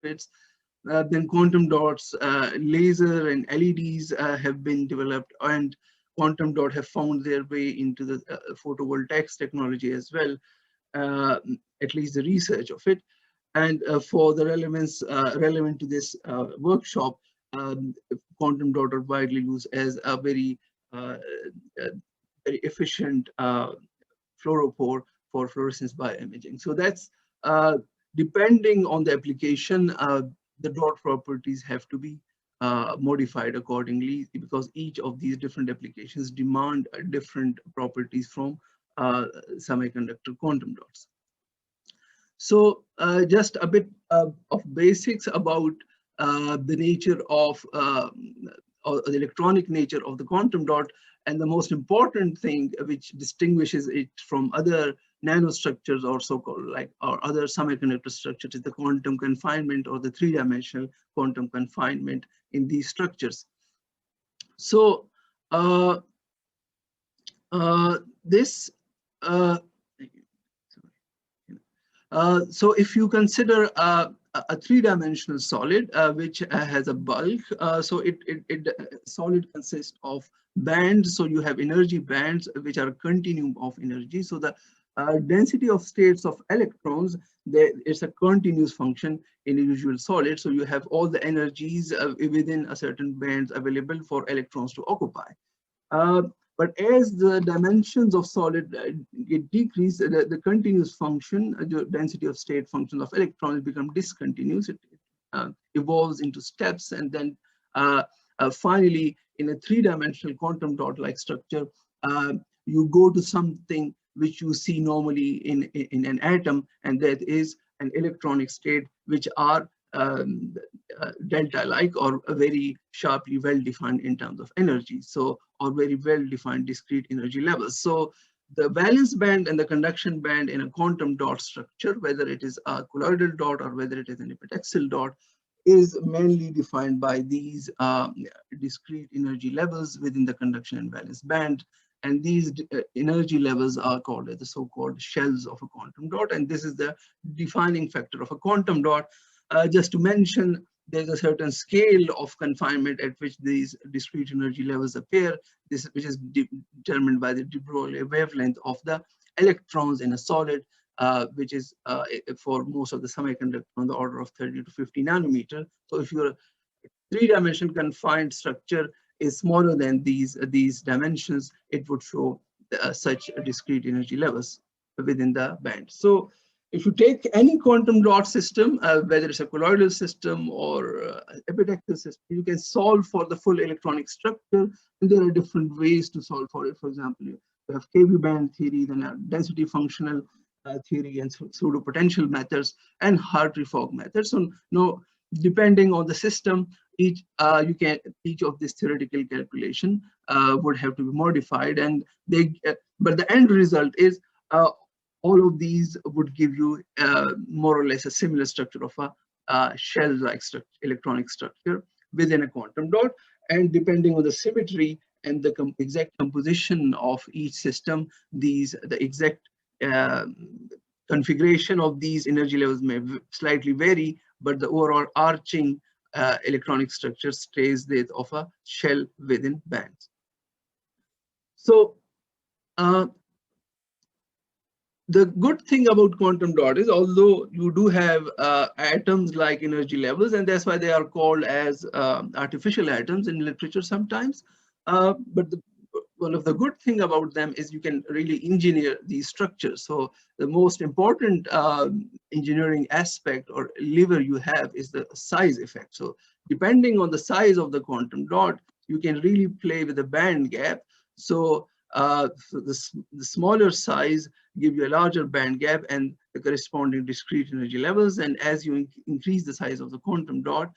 substrates. Then quantum dots, laser and LEDs have been developed, and quantum dot have found their way into the photovoltaics technology as well, uh, at least the research of it. And for the relevance relevant to this workshop, um, quantum dot are widely used as a uh, uh, very efficient fluorophore for fluorescence bioimaging. So that's depending on the application, the dot properties have to be modified accordingly, because each of these different applications demand different properties from semiconductor quantum dots. So just a bit of basics about the nature of or the electronic nature of the quantum dot. And the most important thing which distinguishes it from other nanostructures, or so-called like or other semiconductor structures, is the quantum confinement, or the three-dimensional quantum confinement in these structures. So this so if you consider a three-dimensional solid which has a bulk, so solid consists of bands. So you have energy bands which are a continuum of energy. So the density of states of electrons, it's a continuous function in a usual solid. So you have all the energies within a certain bands available for electrons to occupy. But as the dimensions of solid get decreased, the continuous function, the density of state function of electrons become discontinuous. It evolves into steps, and then finally, in a three-dimensional quantum dot-like structure, you go to something which you see normally in an atom, and that is an electronic state, which are delta-like, or a very sharply well-defined in terms of energy. So, or very well-defined discrete energy levels. So the valence band and the conduction band in a quantum dot structure, whether it is a colloidal dot or whether it is an epitaxial dot, is mainly defined by these discrete energy levels within the conduction and valence band. And these energy levels are called as the so-called shells of a quantum dot. And this is the defining factor of a quantum dot. Just to mention, there's a certain scale of confinement at which these discrete energy levels appear, which is determined by the de Broglie wavelength of the electrons in a solid, which is for most of the semiconductor on the order of 30 to 50 nanometer. So if your three-dimensional confined structure is smaller than these dimensions, it would show such discrete energy levels within the band. So if you take any quantum dot system, whether it's a colloidal system or epitaxial system, you can solve for the full electronic structure. And there are different ways to solve for it. For example, you have KV band theory, then density functional theory, and pseudo potential methods, and Hartree-Fock methods. So no, depending on the system, each of this theoretical calculation would have to be modified, and but the end result is all of these would give you more or less a similar structure of a shell-like electronic structure within a quantum dot. And depending on the symmetry and the exact composition of each system, the exact configuration of these energy levels may slightly vary, but the overall arching electronic structure stays that of a shell within bands. So the good thing about quantum dot is, although you do have atoms like energy levels, and that's why they are called as artificial atoms in literature sometimes, but one of the good thing about them is you can really engineer these structures. So the most important engineering aspect or lever you have is the size effect. So depending on the size of the quantum dot, you can really play with the band gap. So the smaller size give you a larger band gap and the corresponding discrete energy levels. And as you increase the size of the quantum dot,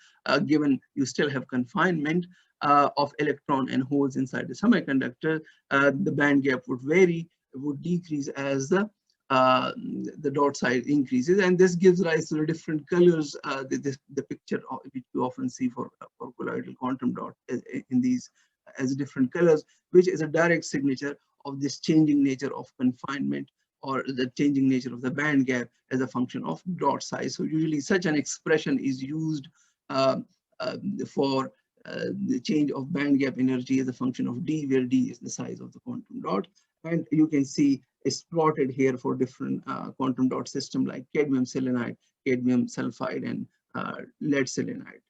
given you still have confinement of electron and holes inside the semiconductor, the band gap would vary, would decrease as the dot size increases. And this gives rise to the different colors, the picture which you often see for colloidal quantum dot in these as different colors, which is a direct signature of this changing nature of confinement or the changing nature of the band gap as a function of dot size. So usually such an expression is used uh, for the change of band gap energy as a function of d, where d is the size of the quantum dot. And you can see it's plotted here for different quantum dot system like cadmium selenide, cadmium sulfide, and lead selenide.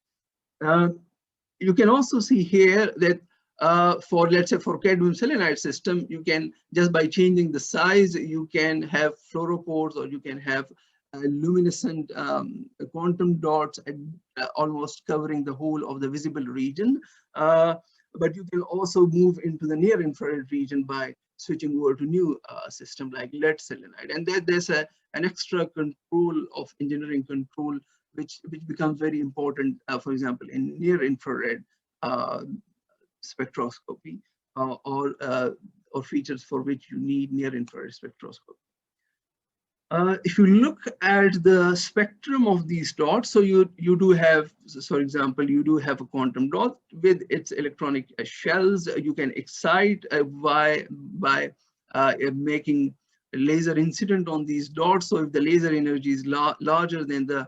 You can also see here that for, let's say, for cadmium selenide system, you can, just by changing the size, you can have fluoropores, or you can have luminescent quantum dots at, almost covering the whole of the visible region. But you can also move into the near infrared region by switching over to new system like lead selenide. And there's an extra control of engineering control which becomes very important, for example, in near infrared spectroscopy, or features for which you need near infrared spectroscopy. If you look at the spectrum of these dots, so you do have, so for example, you do have a quantum dot with its electronic shells. You can excite by making a laser incident on these dots. So if the laser energy is larger than the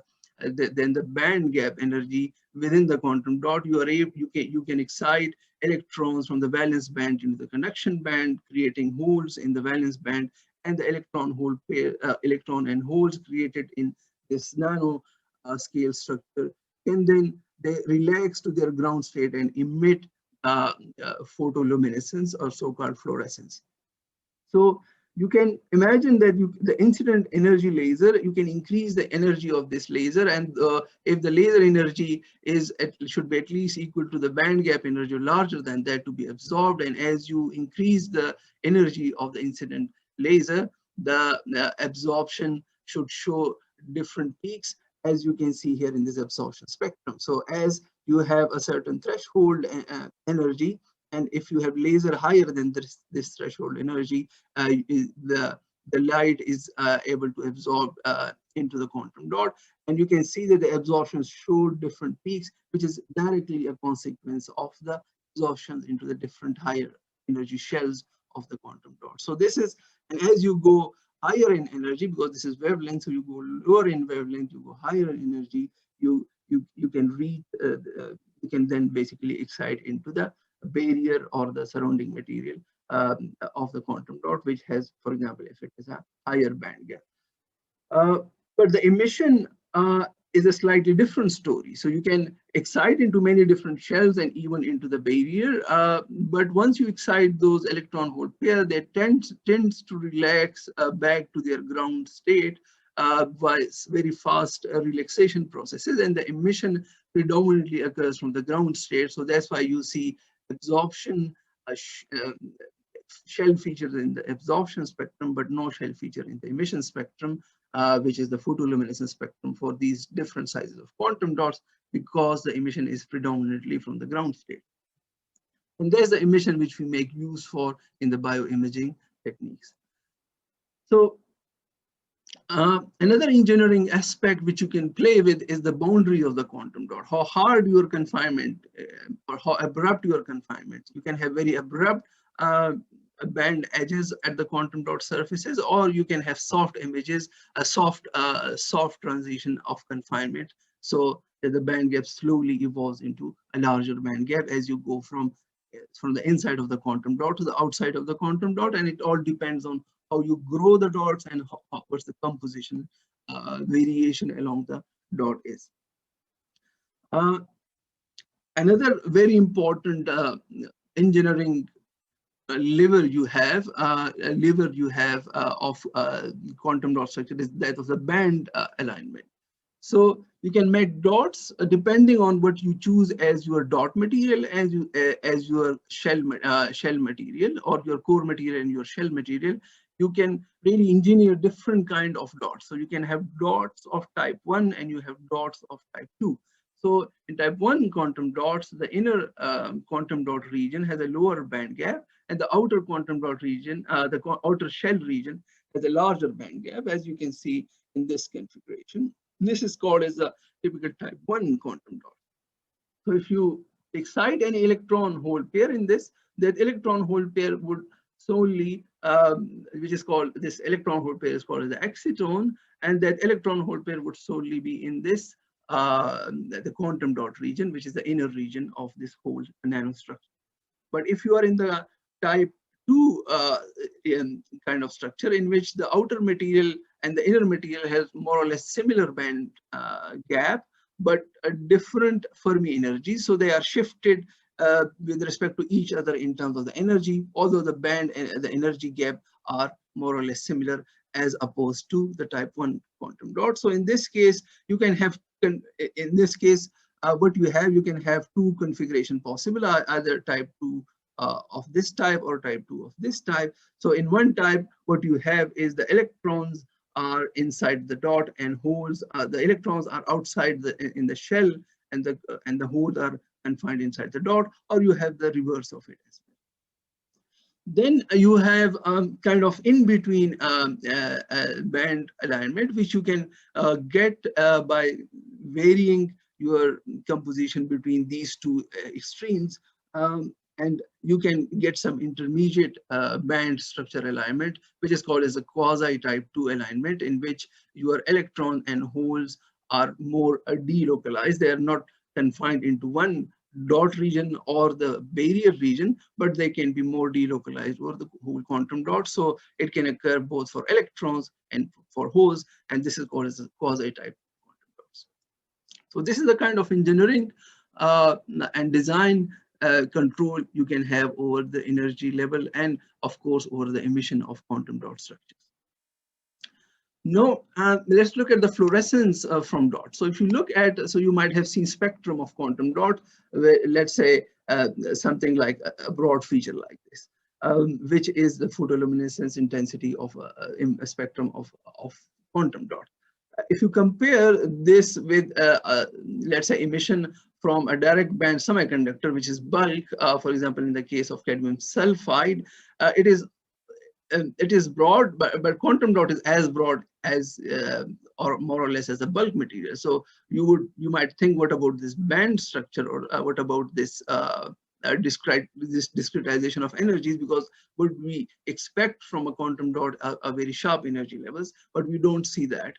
band gap energy within the quantum dot, you can excite electrons from the valence band into the conduction band, creating holes in the valence band, and the electron-hole pair, electron and holes created in this nano scale structure can then they relax to their ground state and emit photoluminescence, or so-called fluorescence. So you can imagine that the incident energy laser, you can increase the energy of this laser, and if the laser energy should be at least equal to the band gap energy, larger than that, to be absorbed. And as you increase the energy of the incident laser, the absorption should show different peaks, as you can see here in this absorption spectrum. So as you have a certain threshold energy, and if you have laser higher than this threshold energy, the light is able to absorb into the quantum dot. And you can see that the absorptions show different peaks, which is directly a consequence of the absorptions into the different higher energy shells of the quantum dot. So this is, and as you go higher in energy, because this is wavelength, so you go lower in wavelength, you go higher in energy, you can reach, you can then basically excite into the barrier or the surrounding material of the quantum dot, which has, for example, if it is a higher band gap. But the emission is a slightly different story. So you can excite into many different shells and even into the barrier. But once you excite those electron-hole pair, they tends to relax back to their ground state by very fast relaxation processes, and the emission predominantly occurs from the ground state. So that's why you see absorption shell features in the absorption spectrum, but no shell feature in the emission spectrum, which is the photoluminescence spectrum for these different sizes of quantum dots, because the emission is predominantly from the ground state. And there's the emission which we make use for in the bioimaging techniques. So another engineering aspect which you can play with is the boundary of the quantum dot, how hard your confinement or how abrupt your confinement. You can have very abrupt band edges at the quantum dot surfaces, or you can have soft images, a soft transition of confinement, so that the band gap slowly evolves into a larger band gap as you go from the inside of the quantum dot to the outside of the quantum dot. And it all depends on how you grow the dots and what's the composition variation along the dot is. Another very important engineering lever you have of quantum dot structure is that of the band alignment. So you can make dots depending on what you choose as your dot material, as your shell material, or your core material and your shell material. You can really engineer different kind of dots. So you can have dots of type 1 and you have dots of type 2. So in type 1 quantum dots, the inner quantum dot region has a lower band gap, and the outer quantum dot region, the outer shell region, has a larger band gap, as you can see in this configuration. This is called as a typical type 1 quantum dot. So if you excite an electron hole pair in this, that electron hole pair would solely which is called, this electron hole pair is called as the exciton, and that electron hole pair would solely be in this the quantum dot region, which is the inner region of this whole nanostructure. But if you are in the type 2 kind of structure, in which the outer material and the inner material has more or less similar band gap, but a different Fermi energy, so they are shifted with respect to each other in terms of the energy, although the band and the energy gap are more or less similar as opposed to the type 1 quantum dot. So in this case, you can have, what you can have two configuration possible, either type 2 of this type or type 2 of this type. So in one type, what you have is the electrons are inside the dot and holes, the electrons are outside in the shell, and the holes are confined inside the dot, or you have the reverse of it as well. Then you have kind of in between band alignment, which you can get by varying your composition between these two extremes, and you can get some intermediate band structure alignment, which is called as a quasi type 2 alignment, in which your electron and holes are more delocalized. They are not confined into one dot region or the barrier region, but they can be more delocalized over the whole quantum dot. So it can occur both for electrons and for holes, and this is called as a quasi-type quantum dots. So this is the kind of engineering and design control you can have over the energy level, and of course over the emission of quantum dot structures. Now, let's look at the fluorescence from dots. So if you look at, so you might have seen spectrum of quantum dot, where, let's say something like a broad feature like this, which is the photoluminescence intensity of a spectrum of quantum dot. If you compare this with, let's say, emission from a direct band semiconductor, which is bulk, for example, in the case of cadmium sulfide, it is broad, but quantum dot is as broad as or more or less as a bulk material. So you might think, what about this band structure, or what about this discretization of energies, because what we expect from a quantum dot are very sharp energy levels, but we don't see that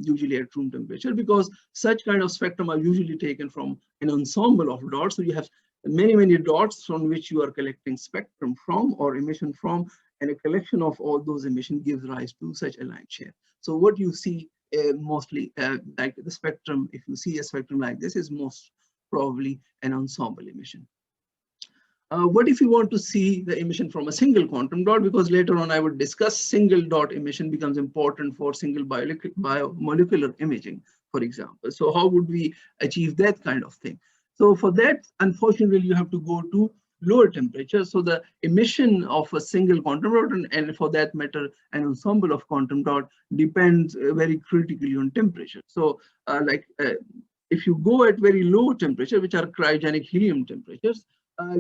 usually at room temperature, because such kind of spectrum are usually taken from an ensemble of dots. So you have many dots from which you are collecting spectrum from or emission from, and a collection of all those emission gives rise to such a line share. So what you see mostly like the spectrum, if you see a spectrum like this, is most probably an ensemble emission. What if you want to see the emission from a single quantum dot? Because later on I would discuss single dot emission becomes important for single biomolecular imaging, for example. So how would we achieve that kind of thing? So for that, unfortunately, you have to go to lower temperature. So the emission of a single quantum dot, and for that matter, an ensemble of quantum dot, depends very critically on temperature. So if you go at very low temperature, which are cryogenic helium temperatures,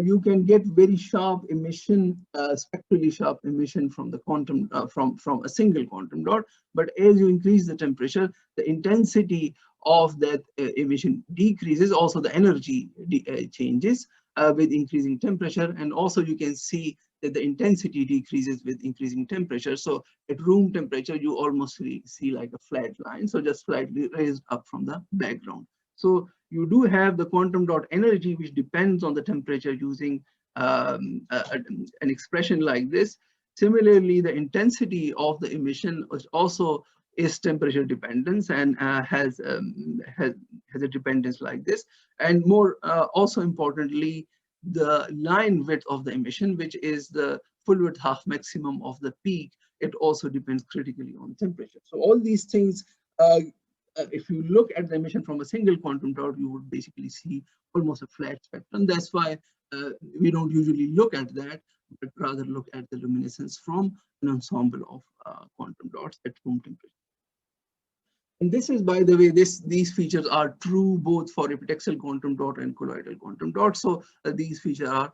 you can get very sharp emission, spectrally sharp emission from the quantum, from a single quantum dot. But as you increase the temperature, the intensity of that emission decreases. Also, the energy changes with increasing temperature, and also you can see that the intensity decreases with increasing temperature. So at room temperature, you almost see like a flat line, so just slightly raised up from the background. So you do have the quantum dot energy, which depends on the temperature, using an expression like this. Similarly, the intensity of the emission also is temperature dependence, and has a dependence like this. And more also importantly, the line width of the emission, which is the full width half maximum of the peak, it also depends critically on temperature. So all these things, if you look at the emission from a single quantum dot, you would basically see almost a flat spectrum. That's why we don't usually look at that, but rather look at the luminescence from an ensemble of quantum dots at room temperature. And this is, by the way, these features are true both for epitaxial quantum dot and colloidal quantum dot. So these features are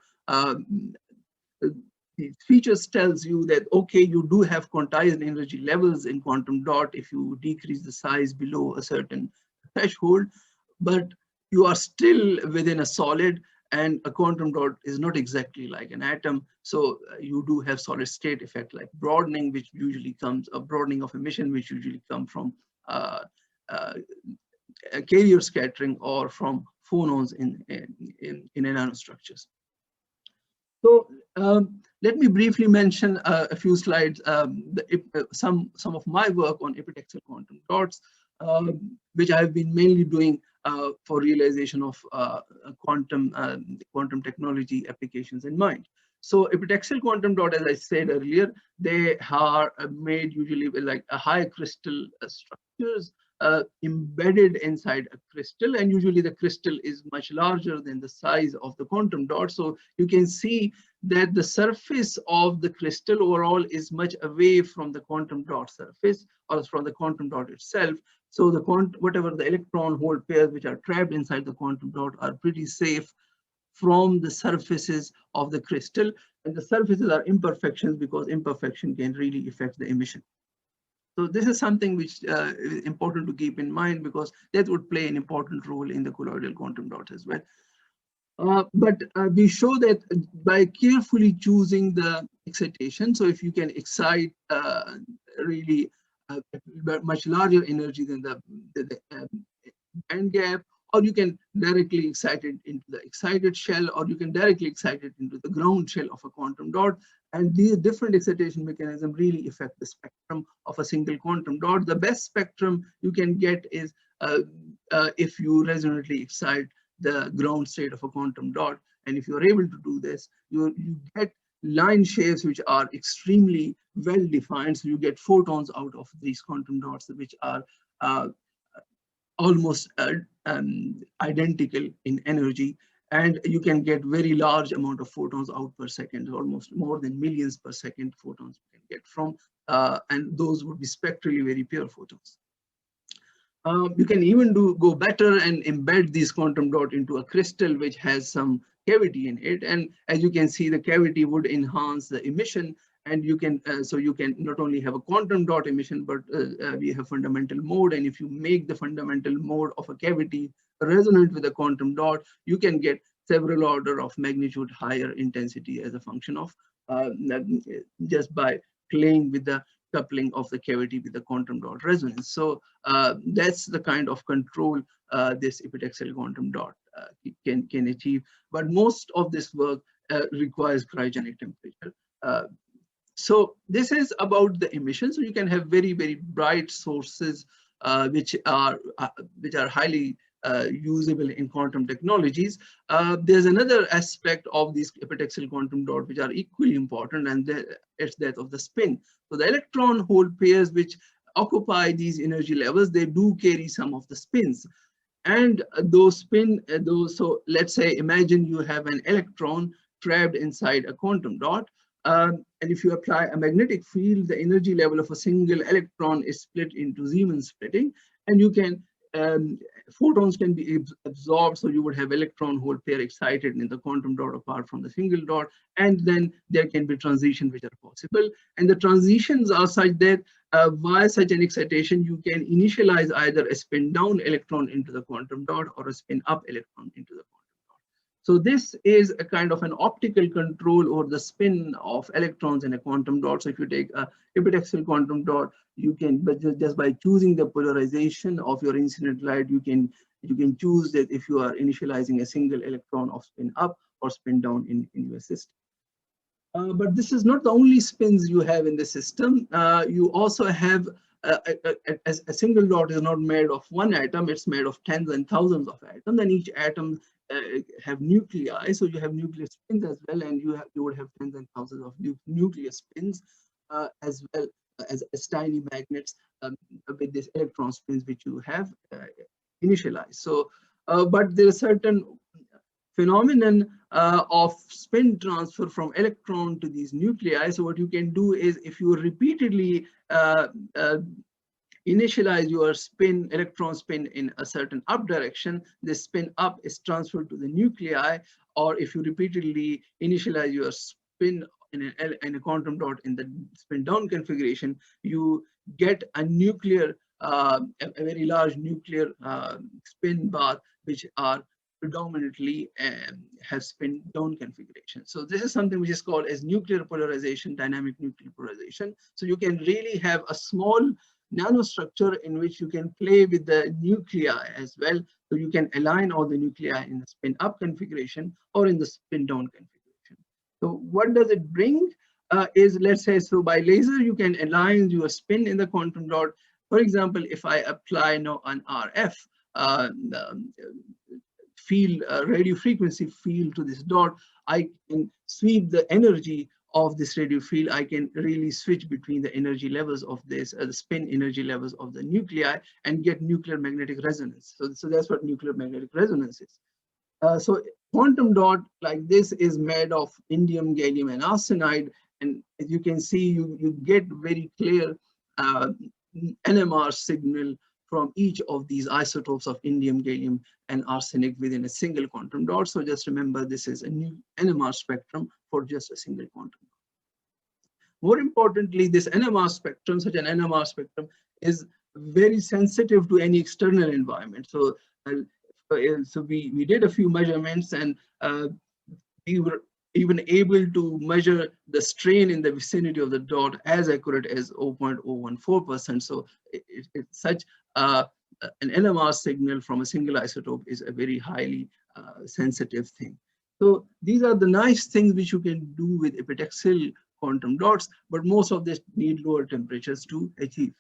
these features tells you that, okay, you do have quantized energy levels in quantum dot if you decrease the size below a certain threshold, but you are still within a solid, And a quantum dot is not exactly like an atom. So you do have solid state effect like broadening, which usually comes, a broadening of emission, which usually come from uh, uh, carrier scattering or from phonons in nanostructures. So let me briefly mention a few slides, some of my work on epitaxial quantum dots, which I have been mainly doing for realization of quantum technology applications in mind. So epitaxial quantum dot, as I said earlier, they are made usually with like a high crystal structures embedded inside a crystal, and usually the crystal is much larger than the size of the quantum dot. So you can see that the surface of the crystal overall is much away from the quantum dot surface or from the quantum dot itself. So the whatever the electron hole pairs which are trapped inside the quantum dot are pretty safe from the surfaces of the crystal, and the surfaces are imperfections because imperfection can really affect the emission. So this is something which is important to keep in mind because that would play an important role in the colloidal quantum dot as well. But we show that by carefully choosing the excitation, so if you can excite really much larger energy than the band gap, or you can directly excite it into the excited shell, or you can directly excite it into the ground shell of a quantum dot. And these different excitation mechanisms really affect the spectrum of a single quantum dot. The best spectrum you can get is if you resonantly excite the ground state of a quantum dot. And if you're able to do this, you get line shapes which are extremely well defined. So you get photons out of these quantum dots, which are almost identical in energy, and you can get very large amount of photons out per second, almost more than millions per second photons you can get from, and those would be spectrally very pure photons. You can even go better and embed these quantum dot into a crystal which has some cavity in it, and as you can see, the cavity would enhance the emission, and you can so you can not only have a quantum dot emission, but we have fundamental mode, and if you make the fundamental mode of a cavity resonant with a quantum dot, you can get several order of magnitude higher intensity as a function of just by playing with the coupling of the cavity with the quantum dot resonance. So that's the kind of control this epitaxial quantum dot can achieve. But most of this work requires cryogenic temperature. So this is about the emission. So you can have very, very bright sources which are highly usable in quantum technologies. There's another aspect of these epitaxial quantum dot which are equally important, and it's that of the spin. So the electron hole pairs which occupy these energy levels, they do carry some of the spins. And so let's say, imagine you have an electron trapped inside a quantum dot. And if you apply a magnetic field, the energy level of a single electron is split into Zeeman splitting, and you can photons can be absorbed, so you would have electron hole pair excited in the quantum dot apart from the single dot, and then there can be transitions which are possible. And the transitions are such that via such an excitation, you can initialize either a spin down electron into the quantum dot or a spin up electron into the quantum dot. So this is a kind of an optical control over the spin of electrons in a quantum dot. So if you take a epitaxial quantum dot, you can, but just by choosing the polarization of your incident light, you can choose that if you are initializing a single electron of spin up or spin down in your system. But this is not the only spins you have in the system. You also have a single dot is not made of one atom, it's made of tens and thousands of atoms, and each atom have nuclei. So you have nuclear spins as well, and you would have tens and thousands of nuclear spins as well as tiny magnets with these electron spins which you have initialized. So, but there is certain phenomenon of spin transfer from electron to these nuclei. So what you can do is, if you repeatedly initialize your electron spin in a certain up direction, the spin up is transferred to the nuclei. Or if you repeatedly initialize your spin in a quantum dot in the spin down configuration, you get a nuclear, a very large nuclear spin bar, which are predominantly have spin down configuration. So this is something which is called as nuclear polarization, dynamic nuclear polarization. So you can really have a small nanostructure in which you can play with the nuclei as well. So you can align all the nuclei in the spin up configuration or in the spin down configuration. So what does it bring? Is, let's say, so by laser you can align your spin in the quantum dot. For example, if I apply now an RF field, radio frequency field to this dot, I can sweep the energy of this radio field. I can really switch between the energy levels of this, the spin energy levels of the nuclei, and get nuclear magnetic resonance. So that's what nuclear magnetic resonance is. So quantum dot like this is made of indium, gallium, and arsenide. And as you can see, you get very clear NMR signal from each of these isotopes of indium, gallium, and arsenic within a single quantum dot. So just remember, this is a new NMR spectrum for just a single quantum dot. More importantly, this NMR spectrum, such an NMR spectrum, is very sensitive to any external environment. So we did a few measurements, and we were even able to measure the strain in the vicinity of the dot as accurate as 0.014%. So it's such an NMR signal from a single isotope is a very highly sensitive thing. So these are the nice things which you can do with epitaxial quantum dots, but most of this need lower temperatures to achieve.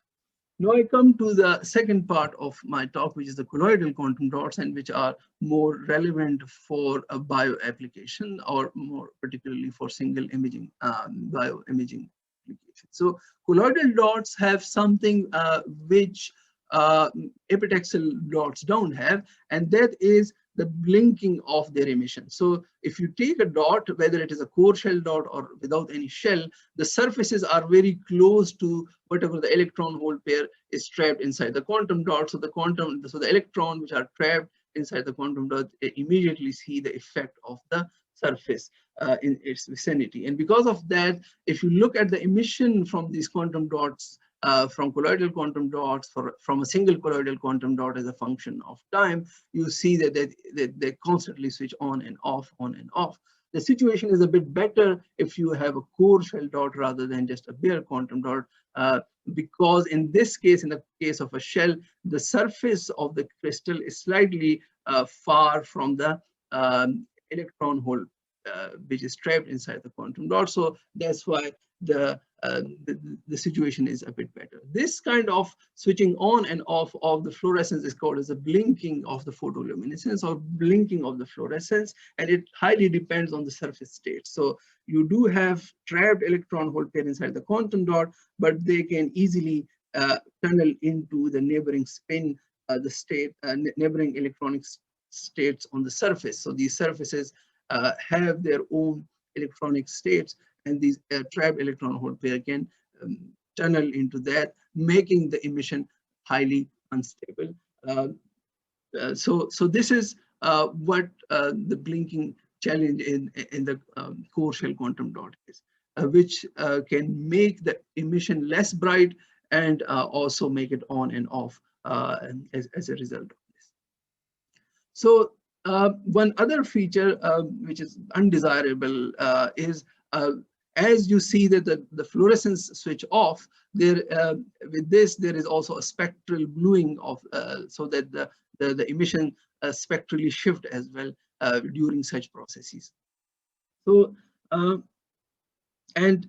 Now I come to the second part of my talk, which is the colloidal quantum dots, and which are more relevant for a bio application, or more particularly for single imaging, bioimaging application. So colloidal dots have something which epitaxial dots don't have, and that is the blinking of their emission. So if you take a dot, whether it is a core shell dot or without any shell, the surfaces are very close to whatever the electron hole pair is trapped inside the quantum dot. So the electron which are trapped inside the quantum dot immediately see the effect of the surface in its vicinity. And because of that, if you look at the emission from these quantum dots, from colloidal quantum dots, from a single colloidal quantum dot as a function of time, you see that they constantly switch on and off, on and off. The situation is a bit better if you have a core shell dot rather than just a bare quantum dot, because in this case, in the case of a shell, the surface of the crystal is slightly far from the electron hole which is trapped inside the quantum dot. So that's why the situation is a bit better. This kind of switching on and off of the fluorescence is called as a blinking of the photoluminescence, or blinking of the fluorescence, and it highly depends on the surface state. So you do have trapped electron hole pair inside the quantum dot, but they can easily tunnel into the neighboring spin, neighboring electronic states on the surface. So these surfaces have their own electronic states, and these trapped electron hole pair can tunnel into that, making the emission highly unstable. So this is what the blinking challenge in the core shell quantum dot is, which can make the emission less bright and also make it on and off as a result of this. So one other feature which is undesirable is as you see that the fluorescence switch off, there with this there is also a spectral bluing of so that the emission spectrally shift as well during such processes. So and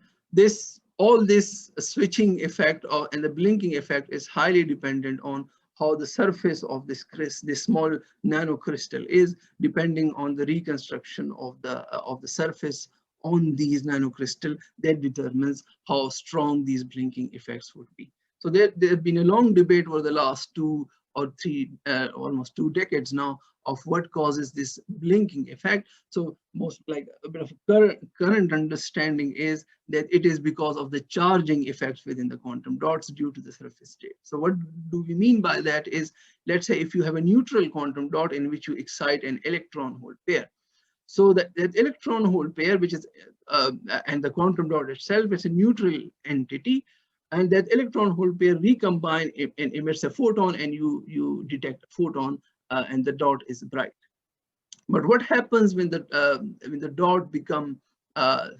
all this switching effect and the blinking effect is highly dependent on how the surface of this small nanocrystal is, depending on the reconstruction of the surface on these nanocrystal, that determines how strong these blinking effects would be. So there have been a long debate over the last 2 or 3, almost 2 decades now, of what causes this blinking effect. So most like a bit of current understanding is that it is because of the charging effects within the quantum dots due to the surface state. So what do we mean by that is, let's say if you have a neutral quantum dot in which you excite an electron hole pair. So that electron hole pair, which is and the quantum dot itself is a neutral entity, and that electron hole pair recombine and emits a photon, and you detect a photon, and the dot is bright. But what happens when the dot become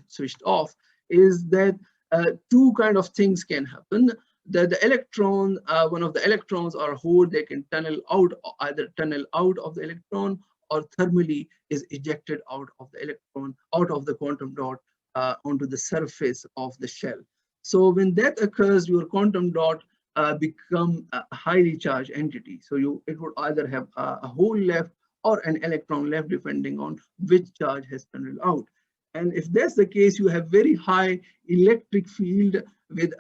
switched off is that two kind of things can happen. The electron, one of the electrons or hole, they can tunnel out, either tunnel out of the electron or thermally is ejected out of the electron, out of the quantum dot onto the surface of the shell. So when that occurs, your quantum dot become a highly charged entity. So it would either have a hole left or an electron left, depending on which charge has tunneled out. And if that's the case, you have very high electric field with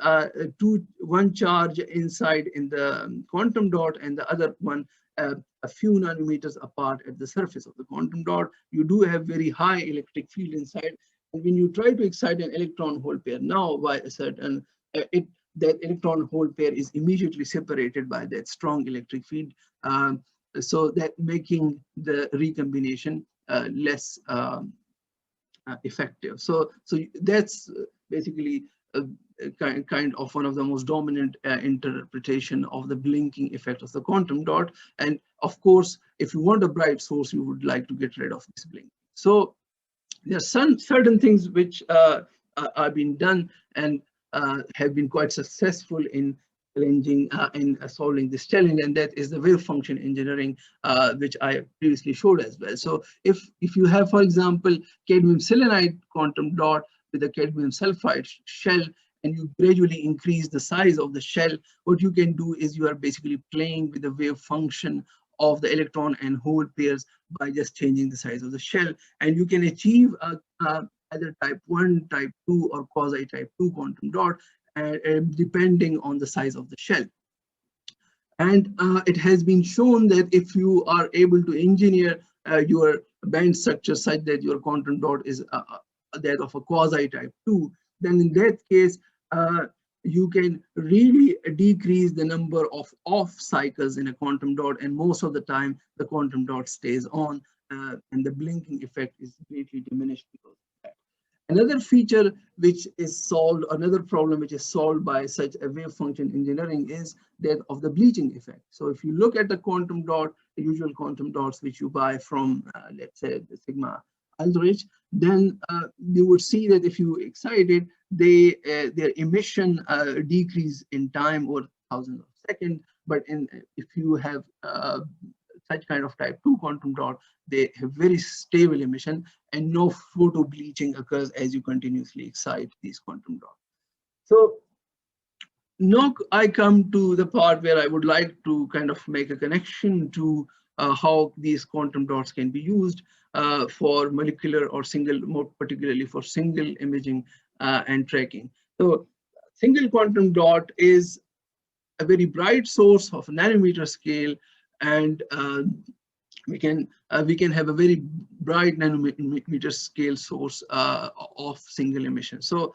one charge inside in the quantum dot and the other one a few nanometers apart at the surface of the quantum dot. You do have very high electric field inside. And when you try to excite an electron hole pair now by a certain, that electron hole pair is immediately separated by that strong electric field. So that making the recombination less effective. So that's basically kind of one of the most dominant interpretation of the blinking effect of the quantum dot. And of course, if you want a bright source, you would like to get rid of this blink. So there are some certain things which are being done and have been quite successful in challenging in solving this challenge, and that is the wave function engineering, which I previously showed as well. So if you have, for example, cadmium selenide quantum dot with a cadmium sulfide shell, and you gradually increase the size of the shell, what you can do is you are basically playing with the wave function of the electron and hole pairs by just changing the size of the shell, and you can achieve either type 1, type 2, or quasi type 2 quantum dot, depending on the size of the shell. And it has been shown that if you are able to engineer your band structure such that your quantum dot is that of a quasi type 2, then in that case, you can really decrease the number of off cycles in a quantum dot, and most of the time the quantum dot stays on, and the blinking effect is greatly diminished because of that. Another feature which is solved, another problem which is solved by such a wave function engineering is that of the bleaching effect. So if you look at the quantum dot, the usual quantum dots which you buy from, let's say, the Sigma Aldrich, then you would see that if you excite it, their emission decrease in time over thousands of seconds. But if you have such kind of type 2 quantum dot, they have very stable emission and no photo bleaching occurs as you continuously excite these quantum dots. So now I come to the part where I would like to kind of make a connection to how these quantum dots can be used for molecular or single, more particularly for single imaging and tracking. So single quantum dot is a very bright source of nanometer scale, and we can have a very bright nanometer scale source of single emission. So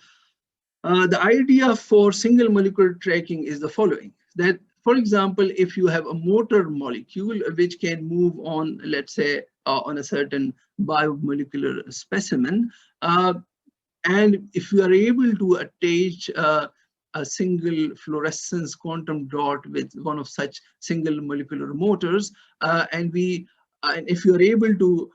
the idea for single molecular tracking is the following: that, for example, if you have a motor molecule which can move on, let's say, on a certain biomolecular specimen, and if you are able to attach a single fluorescence quantum dot with one of such single molecular motors, and if you are able to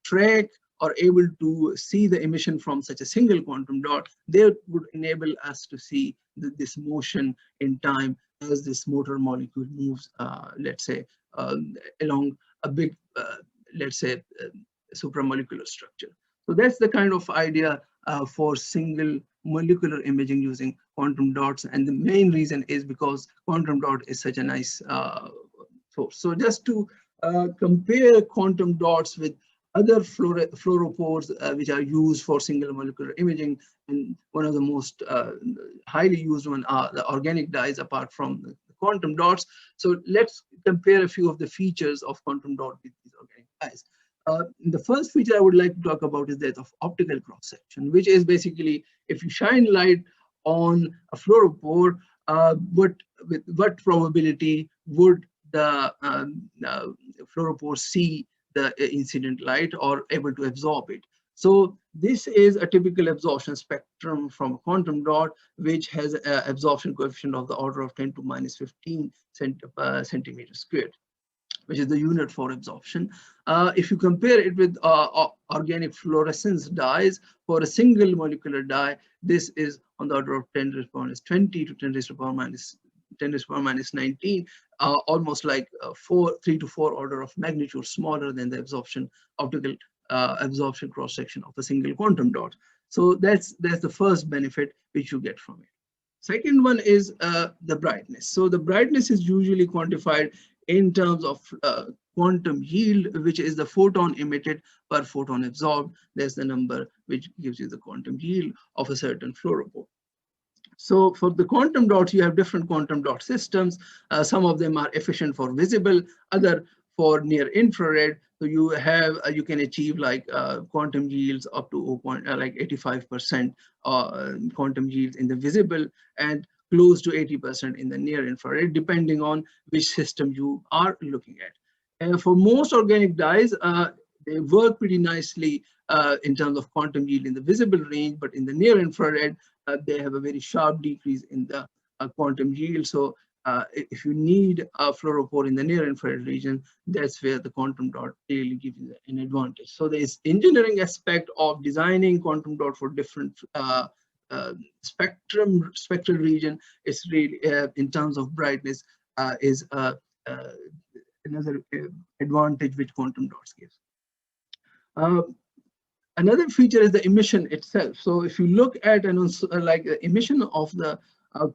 track or able to see the emission from such a single quantum dot, they would enable us to see this motion in time as this motor molecule moves, let's say, along a big, let's say, supramolecular structure. So that's the kind of idea for single molecular imaging using quantum dots. And the main reason is because quantum dot is such a nice source. So just to compare quantum dots with other fluoropores which are used for single molecular imaging, and one of the most highly used one are the organic dyes apart from the quantum dots. So let's compare a few of the features of quantum dot with these organic dyes. The first feature I would like to talk about is that of optical cross section, which is basically if you shine light on a fluoropore, with what probability would the fluoropore see the incident light or able to absorb it. So this is a typical absorption spectrum from a quantum dot, which has an absorption coefficient of the order of 10 to minus 15 centimeters squared. which is the unit for absorption. If you compare it with organic fluorescence dyes, for a single molecular dye, this is on the order of 10 to the power minus 20 to 10 to the power minus 10 to the power minus 19, almost like 3 to 4 order of magnitude smaller than the optical absorption cross section of a single quantum dot. So that's the first benefit which you get from it. Second one is the brightness. So the brightness is usually quantified in terms of quantum yield, which is the photon emitted per photon absorbed. That's the number which gives you the quantum yield of a certain fluoropore. So for the quantum dots, you have different quantum dot systems. Some of them are efficient for visible, other for near infrared. So you have you can achieve like quantum yields up to like 85% quantum yields in the visible and close to 80% in the near infrared, depending on which system you are looking at. And for most organic dyes, they work pretty nicely in terms of quantum yield in the visible range, but in the near infrared, they have a very sharp decrease in the quantum yield. So if you need a fluoropore in the near infrared region, that's where the quantum dot really gives you an advantage. So there's engineering aspect of designing quantum dot for different spectral region. It's really in terms of brightness is another advantage which quantum dots gives. Another feature is the emission itself. So if you look at like the emission of the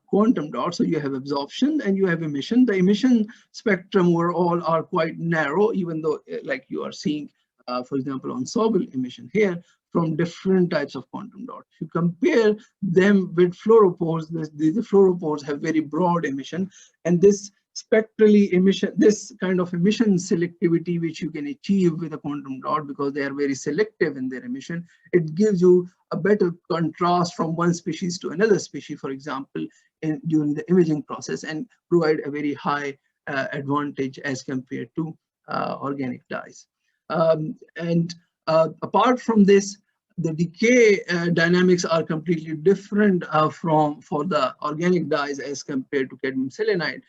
quantum dot, so you have absorption and you have emission. The emission spectrum overall are quite narrow, even though like you are seeing, for example, on Sobel emission here from different types of quantum dots. If you compare them with fluoropores, these fluoropores have very broad emission, and this spectrally emission, this kind of emission selectivity which you can achieve with a quantum dot, because they are very selective in their emission, it gives you a better contrast from one species to another species, for example, during the imaging process, and provide a very high advantage as compared to organic dyes. Apart from this, the decay dynamics are completely different for the organic dyes as compared to cadmium selenide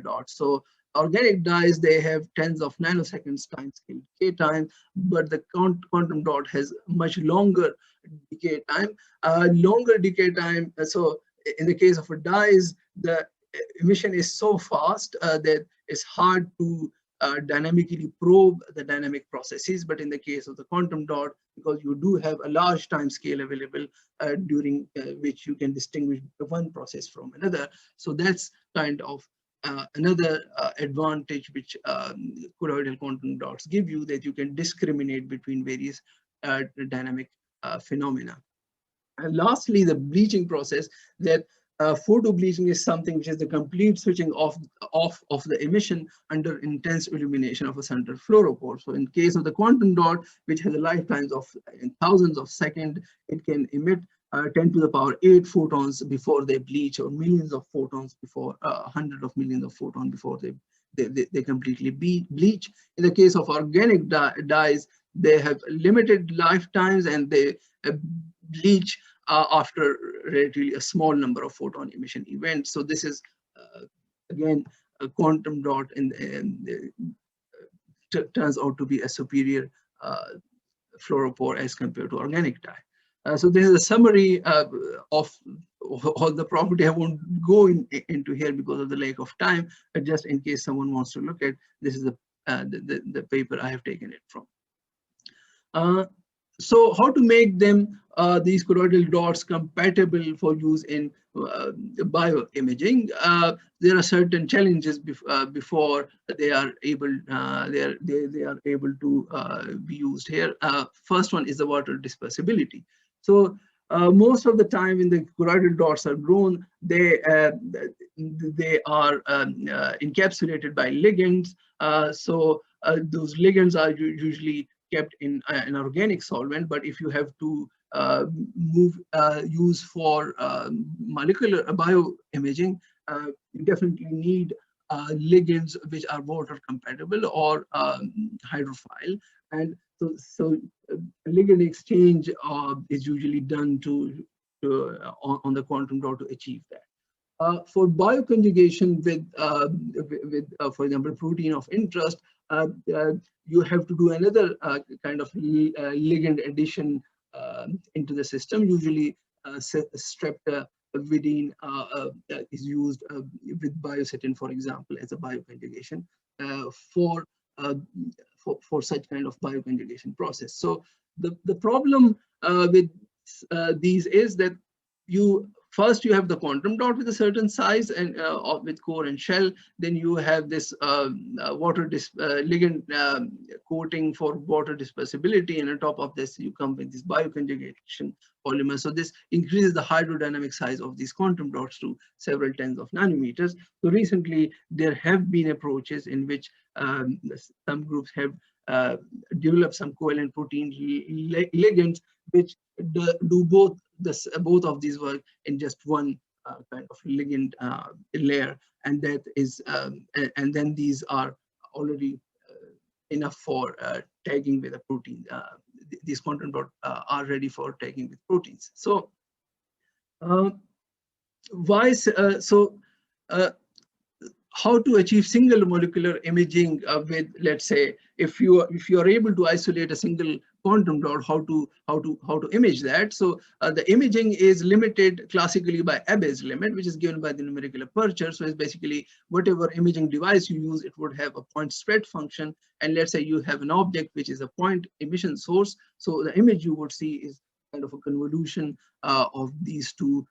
dots. So organic dyes, they have tens of nanoseconds time scale decay time, but the quantum dot has much longer decay time. So in the case of a dyes, the emission is so fast that it's hard to dynamically probe the dynamic processes. But in the case of the quantum dot, because you do have a large time scale available during which you can distinguish one process from another. So that's kind of another advantage which colloidal quantum dots give you, that you can discriminate between various dynamic phenomena. And lastly, the bleaching process, that photo bleaching is something which is the complete switching off of the emission under intense illumination of a central fluoropore. So in case of the quantum dot, which has a lifetimes of thousands of seconds, it can emit 10 to the power 8 photons before they bleach, or millions of photons before, hundreds of millions of photons before they completely bleach. In the case of organic dyes, they have limited lifetimes and they bleach after relatively a small number of photon emission events. So this is again a quantum dot turns out to be a superior fluoropore as compared to organic dye. So this is a summary of all the property. I won't go into here because of the lack of time, but just in case someone wants to look at, this is the paper I have taken it from. So how to make them, these colloidal dots, compatible for use in bioimaging? There are certain challenges before they are able to be used here. First one is the water dispersibility. So most of the time when the colloidal dots are grown, they are encapsulated by ligands. So those ligands are usually kept in an organic solvent, but if you have to use for molecular bioimaging, you definitely need ligands which are water compatible or hydrophile. And so ligand exchange is usually done on the quantum dot to achieve that. For bioconjugation with for example, protein of interest, uh, uh, you have to do another kind of ligand addition into the system. Usually, streptavidine is used with biocetin, for example, as a bioconjugation for, uh, for such kind of bioconjugation process. So the problem with these is that you first you have the quantum dot with a certain size and with core and shell. Then you have this ligand coating for water dispersibility, and on top of this you come with this bioconjugation polymer. So this increases the hydrodynamic size of these quantum dots to several tens of nanometers. So recently there have been approaches in which some groups have developed some covalent protein ligands which do both of these work in just one kind of ligand layer, and that is and then these are already enough for tagging with a protein. These quantum dots are ready for tagging with proteins. So why so how to achieve single molecular imaging with, let's say, if you are able to isolate a single quantum dot, how to image that. So the imaging is limited classically by Abbe's limit, which is given by the numerical aperture. So it's basically whatever imaging device you use, it would have a point spread function. And let's say you have an object which is a point emission source. So the image you would see is kind of a convolution of these two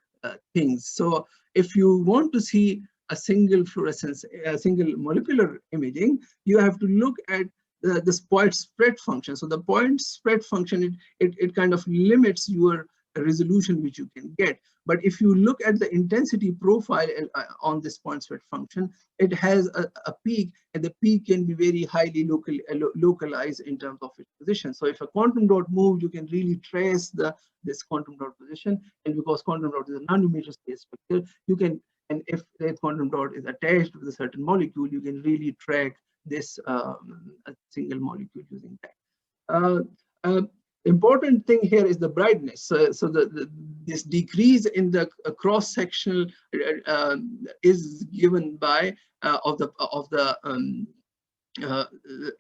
things. So if you want to see a single fluorescence, a single molecular imaging, you have to look at this point spread function. So the point spread function, it kind of limits your resolution which you can get. But if you look at the intensity profile on this point spread function, it has a peak, and the peak can be very highly localized in terms of its position. So if a quantum dot moves, you can really trace this quantum dot position. And because quantum dot is a nanometer space vector, you can, and if that quantum dot is attached with a certain molecule, you can really track this single molecule using that. Important thing here is the brightness. So this decrease in the cross sectional is given by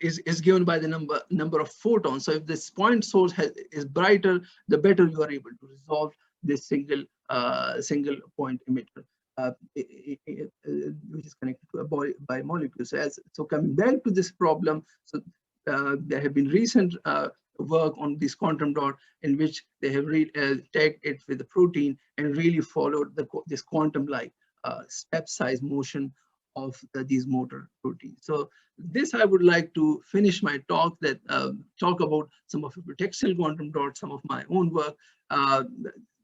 is given by the number of photons. So if this point source is brighter, the better you are able to resolve this single point emitter. Which is connected to a bimolecule. So coming back to this problem, so there have been recent work on this quantum dot in which they have tagged it with the protein and really followed this quantum-like step-size motion of these motor proteins. So this I would like to finish my talk, that talk about some of the epitaxial quantum dots, some of my own work,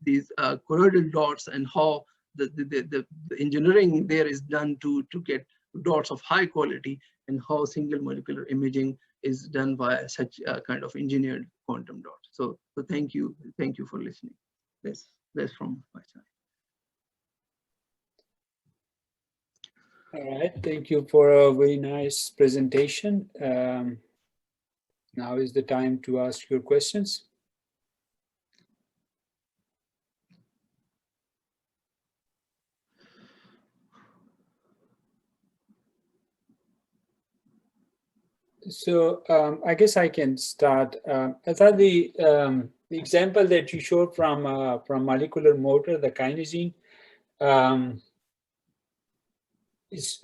these colloidal dots, and how the engineering there is done to get dots of high quality, and how single molecular imaging is done via such kind of engineered quantum dots. So thank you for listening. That's from my side. All right, thank you for a very nice presentation. Now is the time to ask your questions. So I guess I can start. I thought the example that you showed from molecular motor, the kinesin, are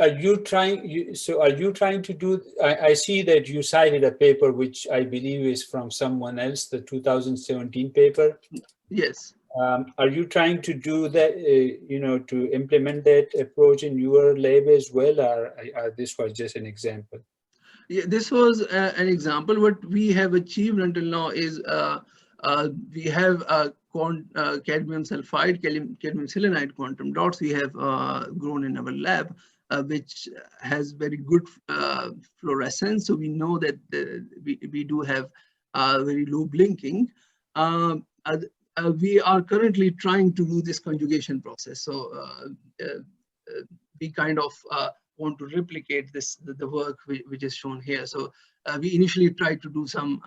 you trying to do? I see that you cited a paper which I believe is from someone else, the 2017 paper. Yes. Are you trying to do that? To implement that approach in your lab as well, or this was just an example? Yeah, this was an example. What we have achieved until now is we have cadmium sulfide, cadmium selenide quantum dots we have grown in our lab, which has very good fluorescence. So we know that we do have very low blinking. We are currently trying to do this conjugation process. So we kind of want to replicate the work which is shown here. So we initially tried to do some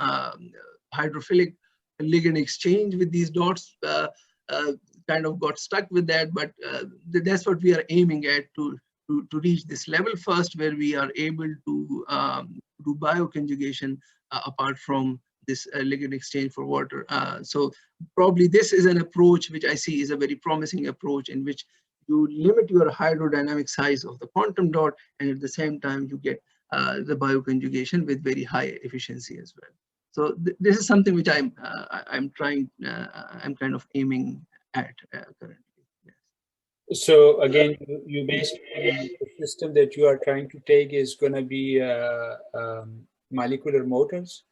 hydrophilic ligand exchange with these dots, kind of got stuck with that, but that's what we are aiming at, to reach this level first, where we are able to do bioconjugation apart from this ligand exchange for water. So probably this is an approach which I see is a very promising approach, in which you limit your hydrodynamic size of the quantum dot, and at the same time you get the bioconjugation with very high efficiency as well. So this is something which I'm trying, I'm kind of aiming at currently. Yes. So again, you basically, the system that you are trying to take is going to be molecular motors.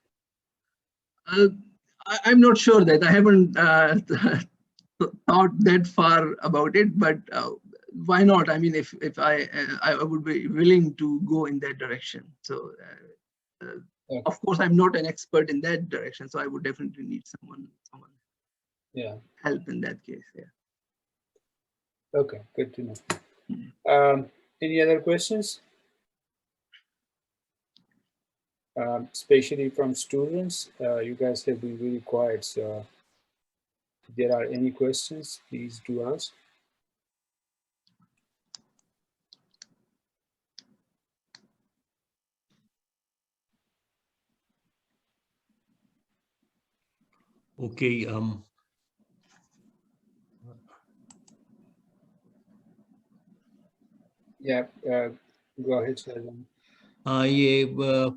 I'm not sure that I haven't thought that far about it, but why not? I mean, if I would be willing to go in that direction. So Okay. of course, I'm not an expert in that direction, so I would definitely need someone Yeah. help in that case. Yeah. Okay, good to know. Any other questions? Especially from students, you guys have been really quiet. So if there are any questions, please do ask. Okay. Yeah, go ahead, Shazan. Yeah,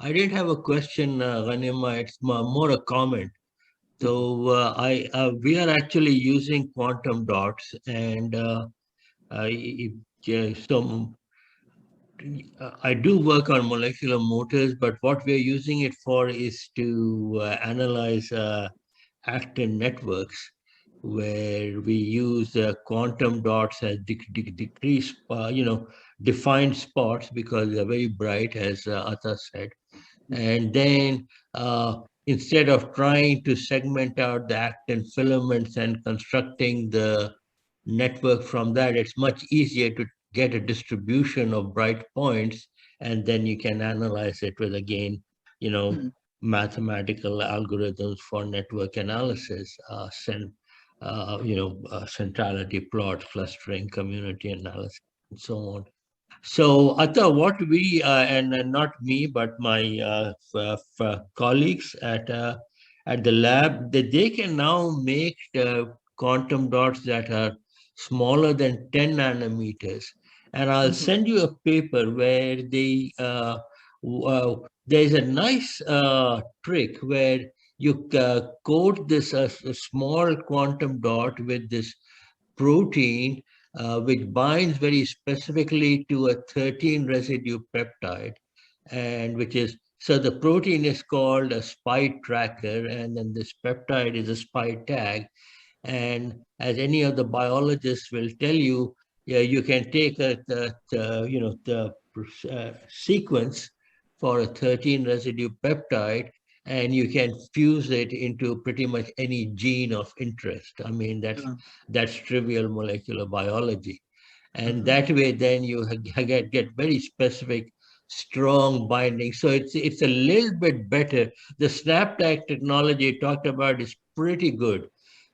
I didn't have a question, Ghanima. It's more a comment. So we are actually using quantum dots, and so I do work on molecular motors, but what we're using it for is to analyze actin networks, where we use quantum dots as decreased, defined spots, because they're very bright, as Atta said. And then instead of trying to segment out the actin filaments and constructing the network from that, it's much easier to get a distribution of bright points, and then you can analyze it with, again, mathematical algorithms for network analysis, centrality plots, clustering, community analysis, and so on. So Atta, what we and not me, but my colleagues at the lab, that they can now make quantum dots that are smaller than 10 nanometers. And I'll send you a paper where there's a nice trick where you coat this a small quantum dot with this protein, which binds very specifically to a 13 residue peptide, and so the protein is called a spike tracker, and then this peptide is a spike tag. And as any of the biologists will tell you, yeah, you can take the sequence for a 13 residue peptide, and you can fuse it into pretty much any gene of interest. I mean, that's trivial molecular biology. And that way, then you get very specific, strong binding. So it's a little bit better. The SnapTag technology you talked about is pretty good,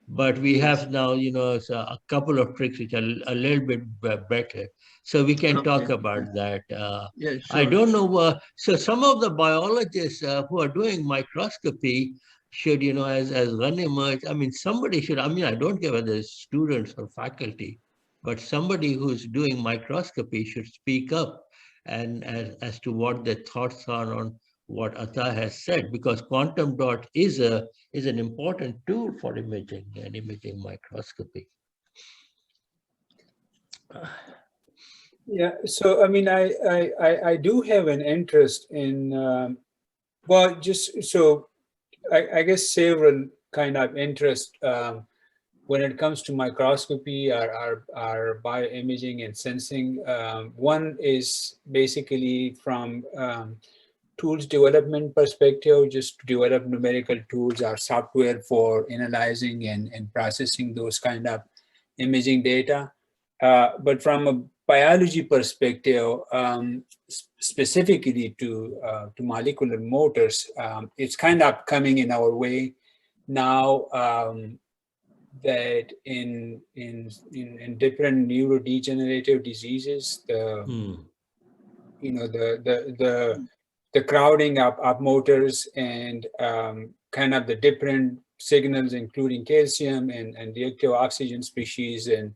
but we have now, a couple of tricks which are a little bit better. So we can talk about that. Yeah, I sure. don't know. So some of the biologists who are doing microscopy should, as Ghanim, I mean, somebody should, I mean, I don't care whether it's students or faculty, but somebody who's doing microscopy should speak up and as to what their thoughts are on what Atta has said, because quantum dot is an important tool for imaging and imaging microscopy. Yeah, so I mean, I do have an interest in, well, just so I guess several kind of interest when it comes to microscopy are bioimaging and sensing. One is basically from tools development perspective, just to develop numerical tools or software for analyzing and processing those kind of imaging data. But from a biology perspective, specifically to molecular motors, it's kind of coming in our way now. That in different neurodegenerative diseases, the crowding of motors and kind of the different signals, including calcium and reactive oxygen species, and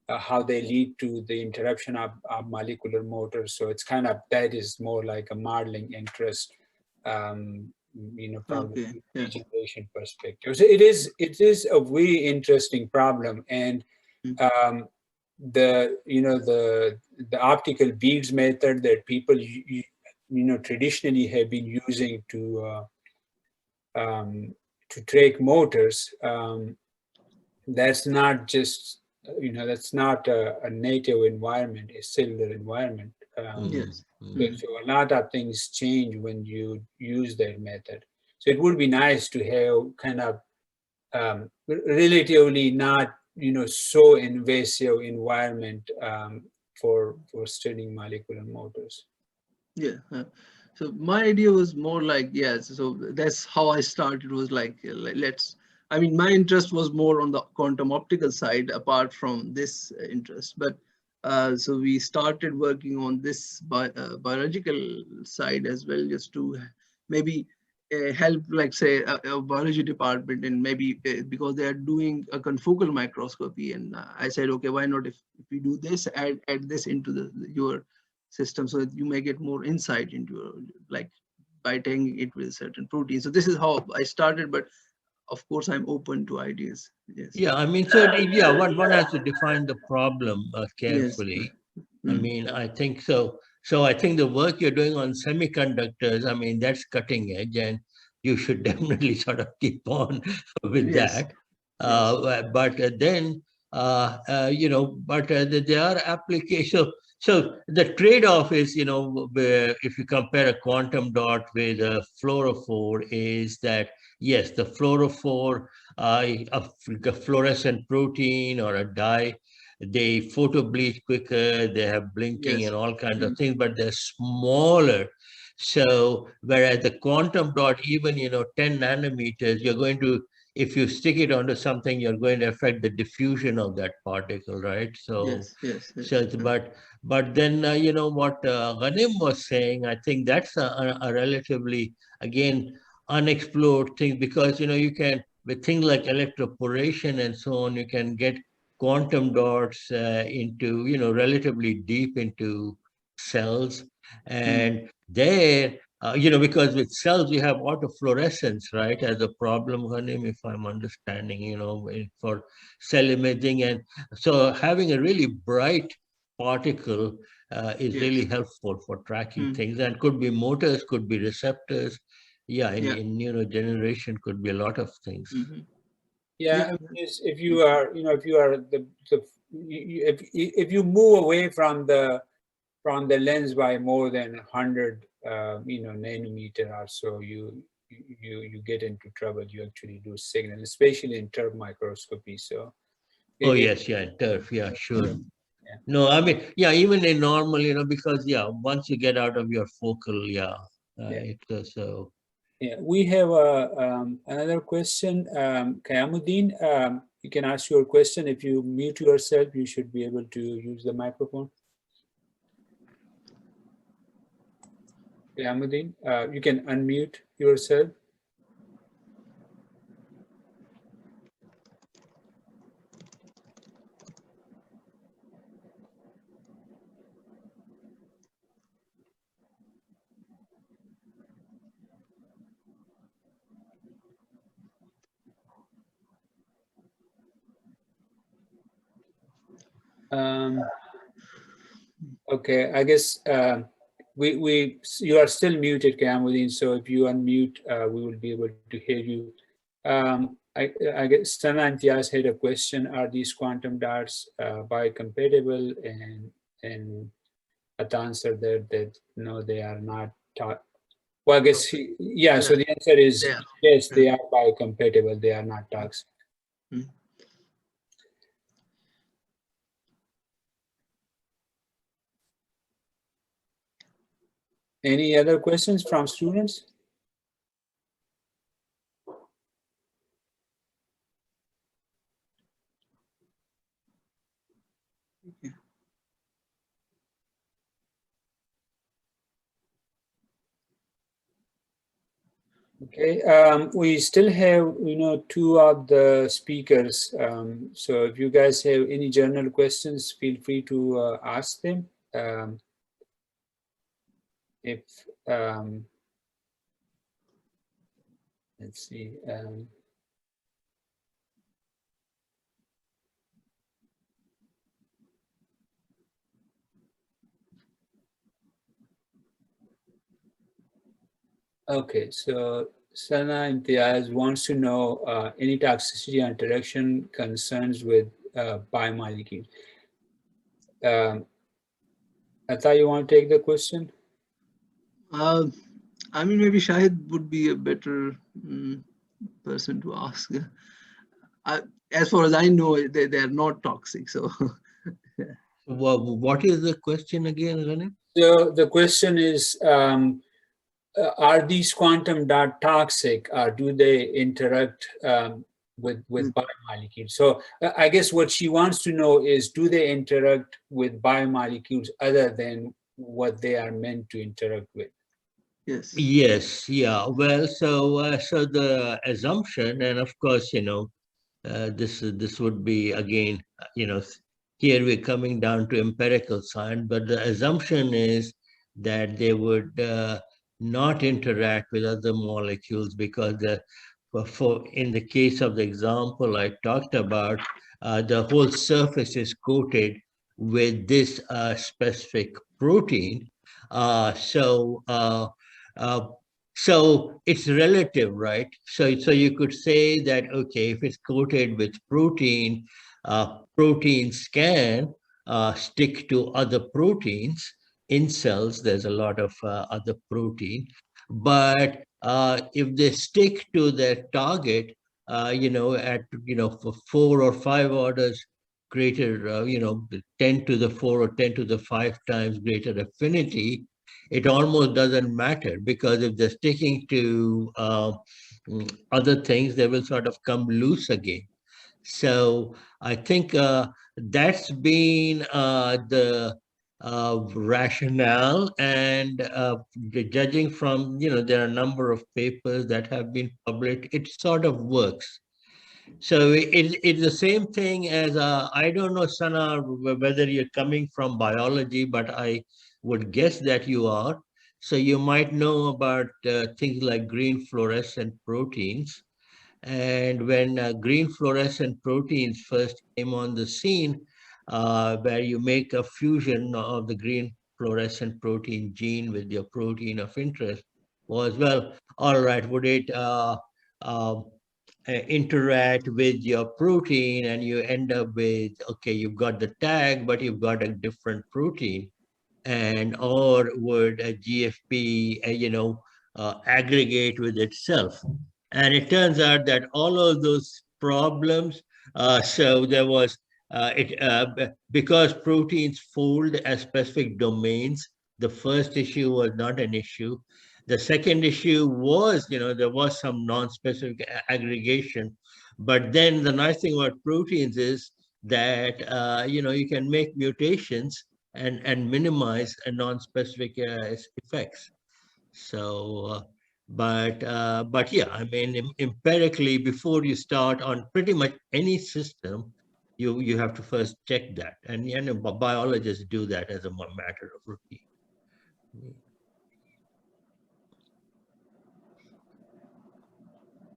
how they lead to the interruption of molecular motors. So it's kind of, that is more like a modeling interest, from Okay. the Yeah. regeneration perspective. So it is a very interesting problem, and Mm. the optical beads method that people traditionally have been using to track motors, that's not just that's not a native environment, a cellular environment. Yes. So a lot of things change when you use that method. So it would be nice to have kind of relatively not so invasive environment for studying molecular motors. Yeah. So my idea was more like, yes, so that's how I started, was like, let's, I mean, my interest was more on the quantum optical side apart from this interest. But so we started working on this biological side as well, just to maybe help, like say, a biology department, and maybe because they are doing a confocal microscopy. And I said, okay, why not, if we do this, add this into your system, so that you may get more insight into like by tagging it with certain proteins. So this is how I started, but of course I'm open to ideas. Yes. Yeah, I mean, so yeah, one has to define the problem Yes. carefully. I Mm. mean, I think so. So I think the work you're doing on semiconductors, I mean, that's cutting edge, and you should definitely sort of keep on with Yes. that. Yes. But then, there are applications. So the trade-off is, where if you compare a quantum dot with a fluorophore, is that yes, the fluorophore, a fluorescent protein or a dye, they photo bleach quicker, they have blinking Yes. and all kinds of Mm. things, but they're smaller. So whereas the quantum dot, even 10 nanometers, you're going to, if you stick it onto something, you're going to affect the diffusion of that particle, right? So Yes. Yes. so Yes. it's, but then what Ghanim was saying, I think that's a relatively, again, unexplored thing, because you can, with things like electroporation and so on, you can get quantum dots into, relatively deep into cells. Mm. And there, because with cells, you have autofluorescence, right, as a problem, Ghanim, if I'm understanding, for cell imaging. And so having a really bright particle is Yes. really helpful for tracking Mm. things, and could be motors, could be receptors. Yeah, in, Yeah. in neurogeneration could be a lot of things. Hmm. Yeah, Yeah. I mean, if you are, if you are if you move away from the lens by more than 100, nanometer or so, you get into trouble. You actually lose signal, especially in turf microscopy. So Oh, it yes, yeah, turf, yeah, sure. yeah. No, I mean, yeah, even in normal, because, yeah, once you get out of your focal, yeah, Yeah. so. Yeah, we have another question. Kayamuddin, you can ask your question. If you mute yourself, you should be able to use the microphone. Kayamuddin, you can unmute yourself. Okay, I guess you are still muted, Kayamuddin. So if you unmute, we will be able to hear you. I guess Sana Imtiaz had a question: are these quantum dots biocompatible? And the answer that no, they are not. Well, I guess yeah. So Yeah. the answer is Yeah. yes, Yeah. they are biocompatible. They are not toxic. Mm. Any other questions from students? Yeah. Okay, we still have, two of the speakers. So if you guys have any general questions, feel free to ask them. If let's see. Okay, so Sana Imtiaz wants to know any toxicity or interaction concerns with biomolecules. I thought you want to take the question? I mean, maybe Shahid would be a better person to ask. I, as far as I know, they are not toxic. So, yeah. What is the question again, Rane? So the question is, are these quantum dot toxic, or do they interact with biomolecules? So I guess what she wants to know is, do they interact with biomolecules other than what they are meant to interact with? Yes. Yes, yeah. Well, so the assumption, and of course, this would be again, here we're coming down to empirical science, but the assumption is that they would not interact with other molecules because in the case of the example I talked about, the whole surface is coated with this specific protein. Uh, so. Uh, uh, so it's relative, right? So you could say that, okay, if it's coated with protein, proteins can stick to other proteins in cells. There's a lot of other protein, but if they stick to their target, at for 4 or 5 orders greater, 10 to the 4 or 10 to the 5 times greater affinity, it almost doesn't matter, because if they're sticking to other things, they will sort of come loose again. So I think that's been the rationale, and judging from, there are a number of papers that have been published, it sort of works. So it's the same thing as, I don't know, Sana, whether you're coming from biology, but I would guess that you are. So you might know about things like green fluorescent proteins. And when green fluorescent proteins first came on the scene, where you make a fusion of the green fluorescent protein gene with your protein of interest, was, well, all right, would it uh, interact with your protein, and you end up with, okay, you've got the tag, but you've got a different protein. And or would a GFP, aggregate with itself? And it turns out that all of those problems, so there was, because proteins fold as specific domains, the first issue was not an issue. The second issue was, there was some non-specific aggregation. But then the nice thing about proteins is that, you can make mutations and minimize a non-specific effects. So, but yeah, I mean, empirically, before you start on pretty much any system, you have to first check that, and biologists do that as a matter of routine.